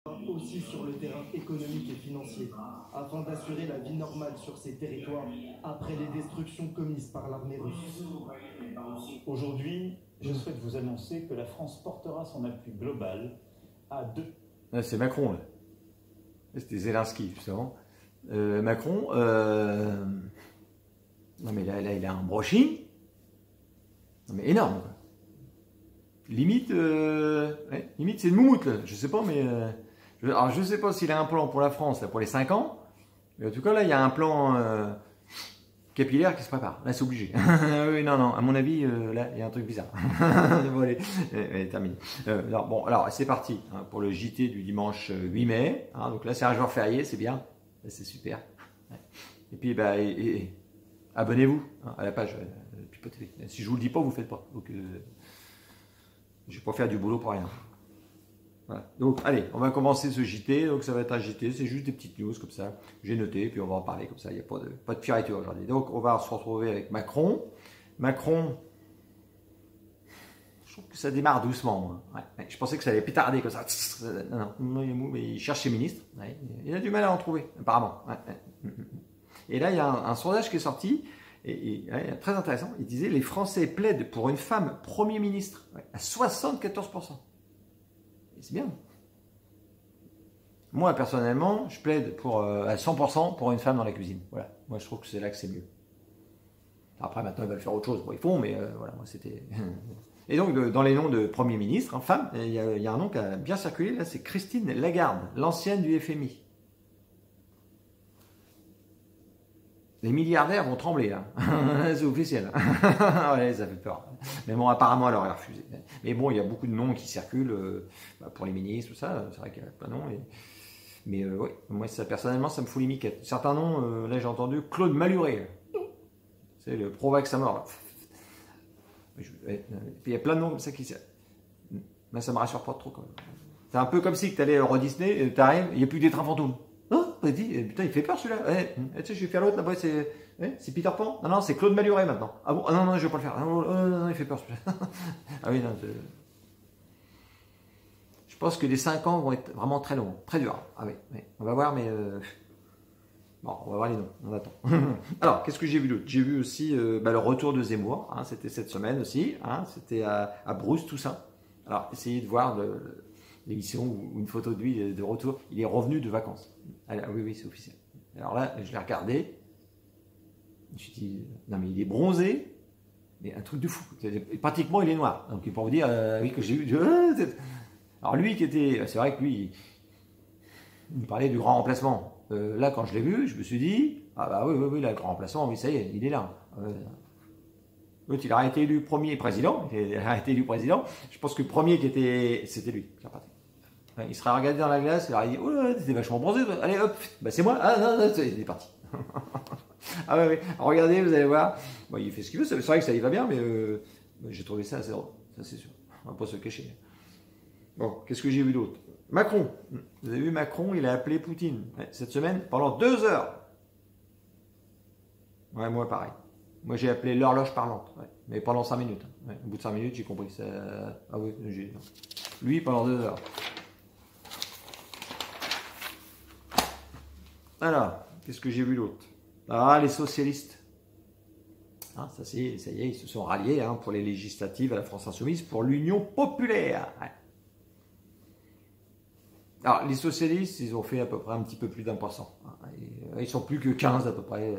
aussi sur le terrain économique et financier, afin d'assurer la vie normale sur ces territoires après les destructions commises par l'armée russe. Aujourd'hui, je souhaite vous annoncer que la France portera son appui global à deux. Là, c'est Macron, là. C'était Zelensky, justement. Macron, non mais là, il a un brushing. Non mais énorme. Limite, limite c'est une moumoute, là. Je sais pas, mais... alors, je sais pas s'il a un plan pour la France, là, pour les 5 ans. Mais en tout cas, là, il y a un plan capillaire qui se prépare. Là, c'est obligé. Oui, non, à mon avis, là, il y a un truc bizarre. Bon, allez, terminé. Alors, c'est parti hein, pour le JT du dimanche 8 mai. Hein, donc là, c'est un jour férié, c'est bien. C'est super. Et puis, bah, abonnez-vous hein, à la page Pipo TV. Si je vous le dis pas, vous faites pas. Donc, je vais pas faire du boulot pour rien. Voilà. Donc, allez, on va commencer ce JT. Donc, ça va être un JT, c'est juste des petites news comme ça. J'ai noté, puis on va en parler comme ça. Il n'y a pas de fioriture aujourd'hui. Donc, on va se retrouver avec Macron. Macron, je trouve que ça démarre doucement. Moi. Ouais. Je pensais que ça allait pétarder comme ça. Non, mais il cherche ses ministres. Ouais. Il a du mal à en trouver, apparemment. Ouais. Et là, il y a un sondage qui est sorti. Et très intéressant. Il disait les Français plaident pour une femme Premier ministre à 74%. C'est bien. Moi, personnellement, je plaide pour, à 100% pour une femme dans la cuisine. Voilà. Moi, je trouve que c'est là que c'est mieux. Après, maintenant, ils veulent faire autre chose. Bon, ils font, mais voilà, moi, c'était... Et donc, dans les noms de Premier ministre, hein, femme, il y a un nom qui a bien circulé, là, c'est Christine Lagarde, l'ancienne du FMI. Les milliardaires vont trembler, là. C'est officiel. Ouais, ça fait peur. Mais bon, apparemment, elle aurait refusé. Mais bon, il y a beaucoup de noms qui circulent pour les ministres, tout ça. C'est vrai qu'il y a plein de noms. Mais oui, moi, ça, personnellement, ça me fout les miquettes. Certains noms, là, j'ai entendu Claude Maluré. C'est le Provax à mort. Puis il y a plein de noms comme ça qui... Mais ça me rassure pas trop, quand même. C'est un peu comme si tu allais à Euro Disney, tu arrives, il n'y a plus des trains fantômes. Putain, il fait peur celui-là. Tu sais, je vais faire l'autre là-bas, c'est Peter Pan. Non, c'est Claude Maluré maintenant. Ah bon? Non, je vais pas le faire. Non, il fait peur celui-là. Ah oui, non. Je pense que les 5 ans vont être vraiment très longs, très durs. Ah oui. On va voir, mais. Bon, on va voir les noms, on attend. Alors, qu'est-ce que j'ai vu d'autre? J'ai vu aussi le retour de Zemmour. Hein, c'était cette semaine aussi. Hein, c'était à Brousse, tout ça. Alors, essayez de voir l'émission ou une photo de lui de retour. Il est revenu de vacances. Alors, oui, c'est officiel. Alors là, je l'ai regardé. Je me suis dit, non mais il est bronzé, mais un truc de fou. Pratiquement, il est noir. Donc, pour vous dire, oui, que j'ai vu. Alors lui qui était, c'est vrai que lui, il parlait du grand remplacement. Là, quand je l'ai vu, je me suis dit, ah bah oui, là, le grand remplacement, oui, ça y est, il est là. L'autre, il a été élu premier président. Je pense que le premier c'était lui. Il serait regardé dans la glace, il aurait dit, oh là, t'es vachement bronzé. Allez, hop, bah c'est moi. Ah non, il est parti. Ah ouais. Regardez, vous allez voir. Bon, il fait ce qu'il veut. C'est vrai que ça y va bien, mais j'ai trouvé ça assez drôle. Ça, c'est sûr. On va pas se cacher. Bon, qu'est-ce que j'ai vu d'autre? Macron. Vous avez vu Macron, il a appelé Poutine cette semaine pendant 2 heures. Ouais, moi pareil. Moi j'ai appelé l'horloge parlante, mais pendant 5 minutes. Au bout de 5 minutes, j'ai compris ça. Ah oui, lui pendant 2 heures. Alors, qu'est-ce que j'ai vu d'autre? Ah, les socialistes. Hein, ça y est, ils se sont ralliés pour les législatives à la France Insoumise pour l'Union Populaire. Alors, les socialistes, ils ont fait à peu près un petit peu plus d'1%. Ils sont plus que 15 à peu près.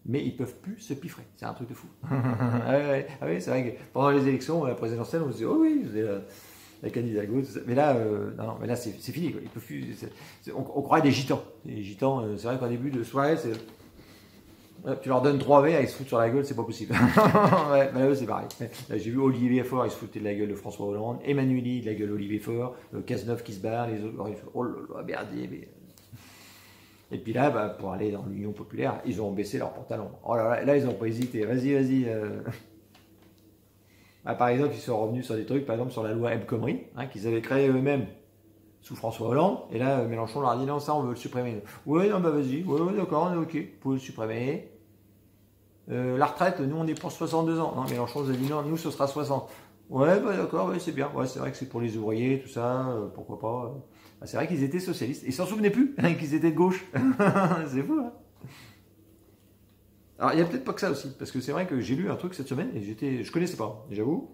Mais ils peuvent plus se piffrer. C'est un truc de fou. Ah oui, c'est vrai que pendant les élections, la présidentielle, on se dit, oh oui, vous avez la candidate Hidalgo, tout ça. Mais là, non, mais là, c'est fini. Quoi. Ils peuvent plus, on croirait des gitans. Les gitans, c'est vrai qu'en début de soirée, tu leur donnes 3 verres, ils se foutent sur la gueule, c'est pas possible. Mais là, c'est pareil. J'ai vu Olivier Faure, il se foutait de la gueule de François Hollande. Emmanueli, de la gueule d'Olivier Faure. Cazeneuve qui se barre, les autres, oh là là, merdier, mais... Et puis là, pour aller dans l'Union Populaire, ils ont baissé leurs pantalons. Oh là, ils n'ont pas hésité. Vas-y. Par exemple, ils sont revenus sur des trucs, par exemple sur la loi El Khomri, qu'ils avaient créé eux-mêmes sous François Hollande. Et là, Mélenchon leur a dit non, ça, on veut le supprimer. Ouais, non, vas-y. Ouais, d'accord, on est OK. Vous pouvez le supprimer. La retraite, nous, on est pour 62 ans. Non, Mélenchon nous a dit non, nous, ce sera 60. Ouais, bah, d'accord, ouais, c'est bien. Ouais, c'est vrai que c'est pour les ouvriers, tout ça, pourquoi pas. Bah, c'est vrai qu'ils étaient socialistes. Ils s'en souvenaient plus qu'ils étaient de gauche. C'est fou, hein. Alors, il y a peut-être pas que ça aussi, parce que c'est vrai que j'ai lu un truc cette semaine et je connaissais pas, j'avoue.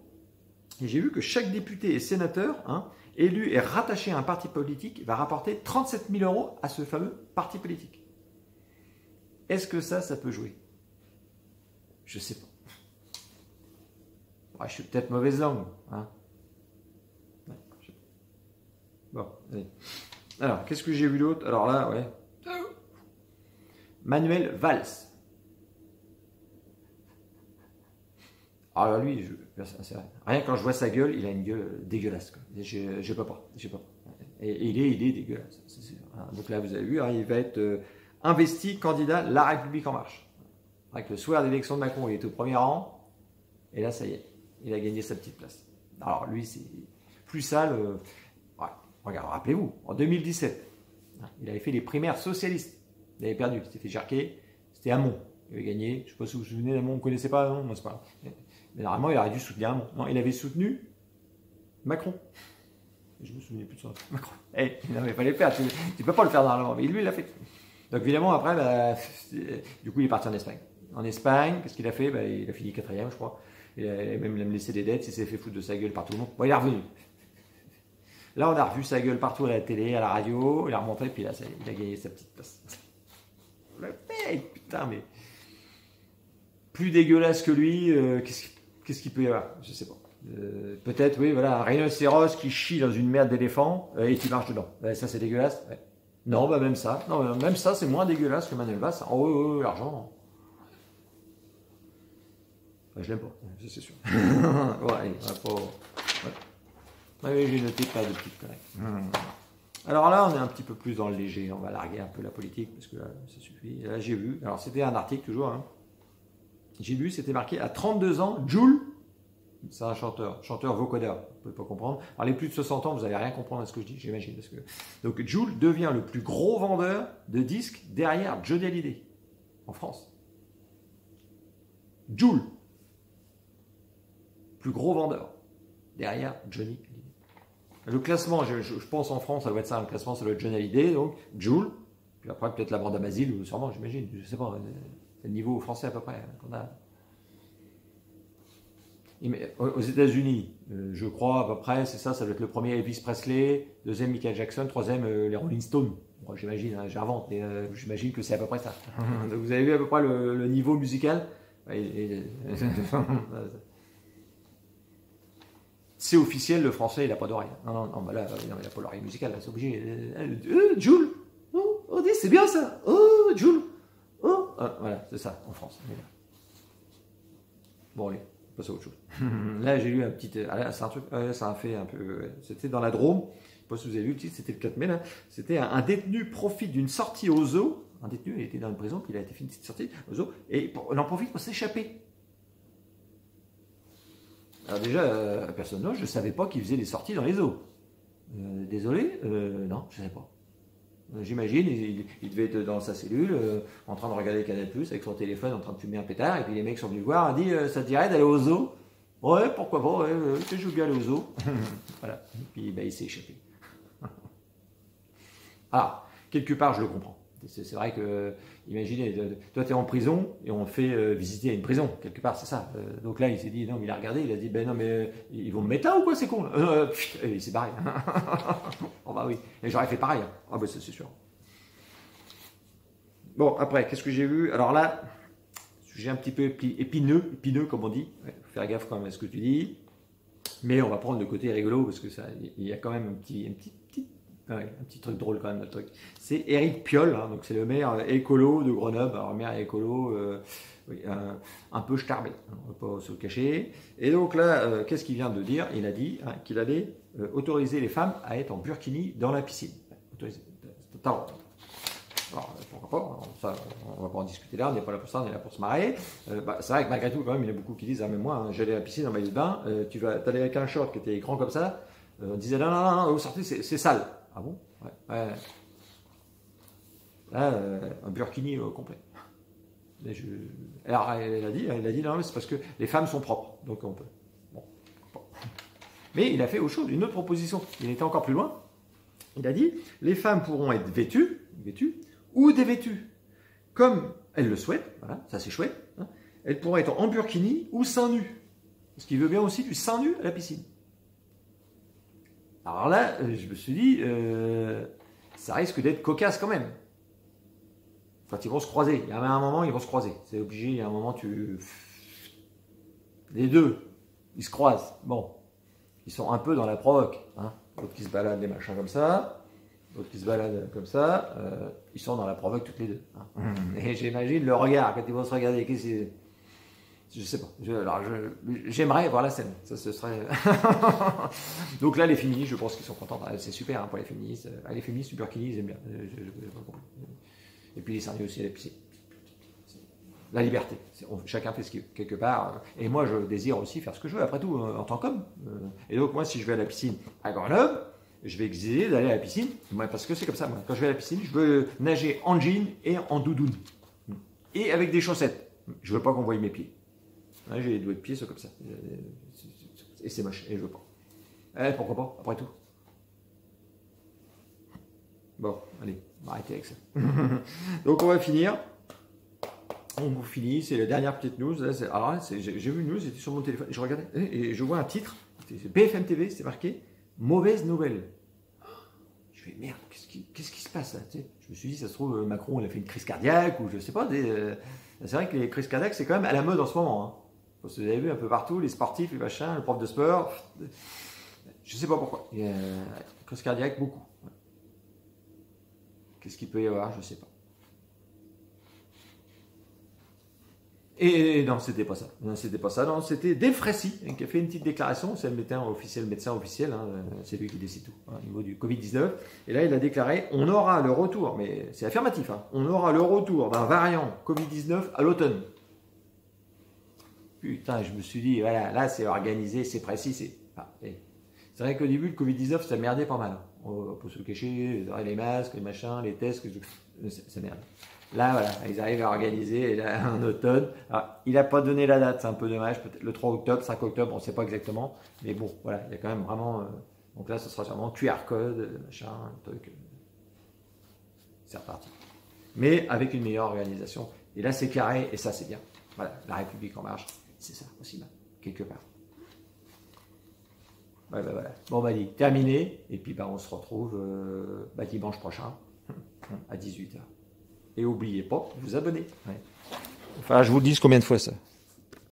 Et j'ai vu que chaque député et sénateur, hein, élu et rattaché à un parti politique va rapporter 37 000 euros à ce fameux parti politique. Est-ce que ça peut jouer? Je sais pas. Ouais, je suis peut-être mauvaise langue. Hein. Ouais, bon, allez. Alors, qu'est-ce que j'ai vu d'autre? Alors là, ouais. Manuel Valls. Alors lui, c'est vrai. Rien quand je vois sa gueule, il a une gueule dégueulasse. Quoi. Je peux pas. Et il est dégueulasse. Donc là, vous avez vu, hein, il va être investi candidat La République En Marche. Avec le soir d'élection de Macron, il est au premier rang. Et là, ça y est, il a gagné sa petite place. Alors lui, c'est plus sale. Ouais. Regarde, rappelez-vous, en 2017, il avait fait les primaires socialistes. Il avait perdu, il s'était fait jarquer. C'était Hamon. Il avait gagné. Je ne sais pas si vous vous souvenez d'Hamon, vous ne connaissez pas, non, moi c'est pas. Mais normalement, il aurait dû soutenir Hamon. Non, il avait soutenu Macron. Je me souvenais plus de ça. Macron. Non, mais il fallait le faire. Tu ne peux pas le faire normalement. Mais lui, il l'a fait. Donc évidemment, après, du coup, il est parti en Espagne. En Espagne, qu'est-ce qu'il a fait? Il a fini 4e, je crois. Il a même laissé des dettes. Il s'est fait foutre de sa gueule par tout le monde. Bon, il est revenu. Là, on a revu sa gueule partout à la télé, à la radio. Il a remonté, puis là, il a gagné sa petite place. Putain, mais plus dégueulasse que lui, qu'est-ce qu'il peut y avoir? Je sais pas. Peut-être, oui, voilà, un rhinocéros qui chie dans une merde d'éléphant et tu marches dedans. Ça, c'est dégueulasse. Ouais. Non, même ça. Non, même ça, c'est moins dégueulasse que Manuel Valls. Oh, l'argent. Je l'aime pas, ça c'est sûr. Ouais, pas. Ouais. Ouais, j'ai noté pas de petites conneries. Alors là, on est un petit peu plus dans le léger. On va larguer un peu la politique parce que là, ça suffit. Là, j'ai vu. Alors, c'était un article toujours. Hein. J'ai vu, c'était marqué à 32 ans, Jul. C'est un chanteur vocodeur. Vous ne pouvez pas comprendre. Alors, les plus de 60 ans, vous n'allez rien comprendre à ce que je dis, j'imagine. Parce que... Donc, Jul devient le plus gros vendeur de disques derrière Johnny Hallyday en France. Jul. Plus gros vendeur derrière Johnny Hallyday. Le classement, je pense en France, ça doit être ça. Le classement, ça doit être Johnny Hallyday, donc Jul. Puis après, peut-être la bande à Basile, ou sûrement, j'imagine. Je ne sais pas. C'est le niveau français à peu près qu'on a. Aux États-Unis, je crois à peu près, c'est ça, ça doit être le premier Elvis Presley, deuxième Michael Jackson, troisième les Rolling Stones. Bon, j'imagine, hein, j'invente, mais j'imagine que c'est à peu près ça. Donc, vous avez vu à peu près le niveau musical. C'est officiel, le français, il n'a pas d'oreille. Non, bah là, il n'a pas l'oreille musicale, c'est obligé. Jules, oh, c'est bien ça. Oh, Jules. Oh, voilà, c'est ça, en France. Bon, allez, on passe à autre chose. Là, j'ai lu un petit. C'est un truc, ça a fait un peu. C'était dans la Drôme. Je ne sais pas si vous avez vu le titre, c'était le 4 mai. Là. C'était un détenu profite d'une sortie au zoo. Un détenu, il était dans une prison, puis il a été fait une petite sortie au zoo. Et il en profite pour s'échapper. Alors déjà, personnellement, je ne savais pas qu'il faisait des sorties dans les zoos. Désolé, non, je ne savais pas. J'imagine, il devait être dans sa cellule, en train de regarder Canal+, avec son téléphone, en train de fumer un pétard, et puis les mecs sont venus voir, ont dit, ça te dirait d'aller au zoo? Ouais, pourquoi pas, je veux bien aller au zoo. Voilà, et puis il s'est échappé. Alors, quelque part, je le comprends. C'est vrai que, imaginez, toi tu es en prison et on te fait visiter une prison, quelque part, c'est ça. Donc là, il s'est dit, non, mais il a regardé, il a dit, ben non, mais ils vont me mettre là ou quoi, c'est con et il s'est barré. Oh bah oui, et j'aurais fait pareil. Ah bah c'est sûr. Bon, après, qu'est-ce que j'ai vu? Alors là, sujet un petit peu épineux comme on dit. Ouais, faut faire gaffe quand même à ce que tu dis. Mais on va prendre le côté rigolo parce que ça, il y a quand même un petit truc drôle quand même, notre truc. C'est Éric Piolle, hein, donc c'est le maire écolo de Grenoble. Alors, maire écolo, oui, un peu starbé, hein, on ne va pas se le cacher. Et donc là, qu'est-ce qu'il vient de dire? Il a dit qu'il allait autoriser les femmes à être en burkini dans la piscine. Autoriser, c'est totalement. Alors, pourquoi pas, ça, on ne va pas en discuter là, on n'est pas là pour ça, on est là pour se marrer. C'est vrai que malgré tout, quand même, il y en a beaucoup qui disent, même moi, j'allais à la piscine, en maillot de bain, tu allais avec un short qui était grand comme ça, on disait, non, vous sortez, c'est sale. Ah bon? Ouais. Là, un burkini complet. Alors, il a dit, non, mais c'est parce que les femmes sont propres, donc on peut. Bon. Mais il a fait autre chose, une autre proposition. Il était encore plus loin. Il a dit, les femmes pourront être vêtues ou dévêtues, comme elles le souhaitent. Voilà, ça c'est chouette. Hein. Elles pourront être en burkini ou seins nus. Parce qu'il veut bien aussi du sein nu à la piscine. Alors là, je me suis dit, ça risque d'être cocasse quand même. Quand ils vont se croiser, il y a un moment, ils vont se croiser. C'est obligé, il y a un moment, les deux, ils se croisent. Bon, ils sont un peu dans la provoque. Hein. L'autre qui se balade, les machins comme ça. L'autre qui se balade comme ça. Ils sont dans la provoque toutes les deux. Hein. Et j'imagine le regard, quand ils vont se regarder. Je sais pas. J'aimerais voir la scène. Ça, ce serait. Donc là, les féministes, je pense qu'ils sont contents. C'est super hein, pour les féministes. Les féministes, du burkini, ils aiment bien. Et puis les sardines aussi à la piscine. La liberté. Chacun fait ce qu'il veut, quelque part. Et moi, je désire aussi faire ce que je veux, après tout, en tant qu'homme. Et donc, moi, si je vais à la piscine à Grenoble, je vais exiger d'aller à la piscine. Moi, parce que c'est comme ça, moi. Quand je vais à la piscine, je veux nager en jean et en doudoune. Et avec des chaussettes. Je veux pas qu'on voie mes pieds. J'ai les doigts de pied, c'est comme ça. Et c'est moche. Et je veux pas. Pourquoi pas, après tout. Bon, allez, on va arrêter avec ça. Donc, on va finir. On vous finit, c'est la dernière petite news. Alors, j'ai vu une news, c'était sur mon téléphone. Je regardais et je vois un titre. C'est BFM TV, c'est marqué mauvaise nouvelle. Je fais merde, qu'est-ce qui se passe là, tu sais. Je me suis dit, ça se trouve, Macron, il a fait une crise cardiaque ou je sais pas. C'est vrai que les crises cardiaques, c'est quand même à la mode en ce moment. Hein. Parce que vous avez vu un peu partout, les sportifs, les machins, le prof de sport. Je sais pas pourquoi. Il y a crise cardiaque, beaucoup. Qu'est-ce qu'il peut y avoir, je sais pas. Et non, c'était pas ça. Non, c'était pas ça. Non, c'était Dave Frécy qui a fait une petite déclaration. C'est le médecin officiel. Hein, c'est lui qui décide tout hein, au niveau du Covid-19. Et là, il a déclaré on aura le retour, mais c'est affirmatif, hein, on aura le retour d'un variant Covid-19 à l'automne. Putain, je me suis dit, voilà, là, c'est organisé, c'est précis. C'est vrai qu'au début, le Covid-19, ça merdait pas mal. On peut se le cacher, les masques, les machins, les tests, ça merde. Là, voilà, ils arrivent à organiser là, en automne. Alors, il n'a pas donné la date, c'est un peu dommage. Peut-être le 3 octobre, 5 octobre, on ne sait pas exactement. Mais bon, voilà, il y a quand même vraiment. Donc là, ce sera sûrement QR code, machin, truc. C'est reparti. Mais avec une meilleure organisation. Et là, c'est carré, et ça, c'est bien. Voilà, la République en marche, c'est ça aussi, quelque part. Ouais, bah, voilà. Bon, bah, terminé. Et puis, bah, on se retrouve dimanche prochain à 18h. Et n'oubliez pas de vous abonner. Ouais. Enfin, je vous le dis combien de fois ça.